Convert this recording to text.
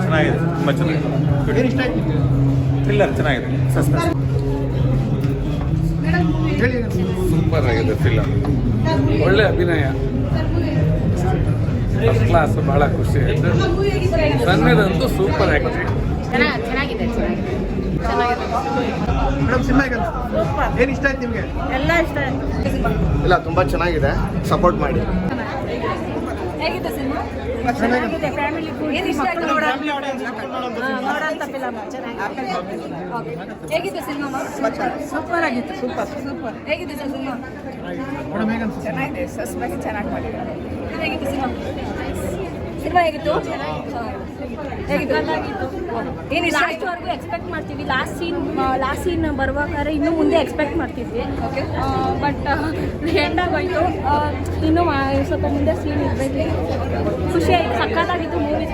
ಚೆನ್ನಾಗಿದೆ, ತುಂಬ ಚೆನ್ನಾಗಿದೆ. ಥ್ರಿಲ್ಲರ್ ಚೆನ್ನಾಗಿದೆ, ಸಸ್ಪೆನ್ಸ್ ಸೂಪರ್ ಆಗಿದೆ ಫಿಲಮ್. ಒಳ್ಳೆ ಅಭಿನಯ, ಫಸ್ಟ್ ಕ್ಲಾಸ್, ಬಹಳ ಖುಷಿ ಆಯಿತು. ಸನ್ನಿದಂತೂ ಸೂಪರ್ ಆ್ಯಕ್ಟಿಂಗ್. ಚೆನ್ನಾಗಿದೆ. ಏನು ಇಷ್ಟ ಆಯ್ತು ನಿಮಗೆ? ಎಲ್ಲ ಇಷ್ಟ ಆಯ್ತು. ಇಲ್ಲ, ತುಂಬ ಚೆನ್ನಾಗಿದೆ, ಸಪೋರ್ಟ್ ಮಾಡಿ. ಹೇಗಿದೆ ಸಿನಿಮಾ? ಚೆನ್ನಾಗಿದೆ. ಫ್ಯಾಮಿಲಿ ಏನು ಇಷ್ಟ ಆಯ್ತು ನೋಡೋಂಥ ಫಿಲಮ್. ಹೇಗಿದೆ ಸಿನಿಮಾ? ಸೂಪರ್ ಆಗಿತ್ತು. ಸೂಪರ್. ಹೇಗಿದೆ ಸರ್ ಸಿನಿಮಾ? ಚೆನ್ನಾಗಿದೆ. ಸಸ್ಪೆನ್ಸ್ ಚೆನ್ನಾಗಿ ಮಾಡಿದ್ದಾರೆ. ಹೇಗಿತ್ತು ಸಿನಿಮಾ ಹೇಗಿತ್ತು? ಏನು ಲಾಸ್ಟ್ವರೆಗೂ ಎಕ್ಸ್ಪೆಕ್ಟ್ ಮಾಡ್ತೀವಿ. ಲಾಸ್ಟ್ ಸೀನ್ ಬರ್ಬೇಕಾದ್ರೆ ಇನ್ನೂ ಮುಂದೆ ಎಕ್ಸ್ಪೆಕ್ಟ್ ಮಾಡ್ತಿದ್ವಿ. ಬಟ್ ಎಂಡ್ ಆಗೋಯ್ತು. ಇನ್ನೂ ಸ್ವಲ್ಪ ಮುಂದೆ ಸೀನ್ ಇರಬೇಕು. ಖುಷಿ ಆಯಿತು. ಸಕ್ಕತ್ತಾಗಿತ್ತು ಮೂವಿ.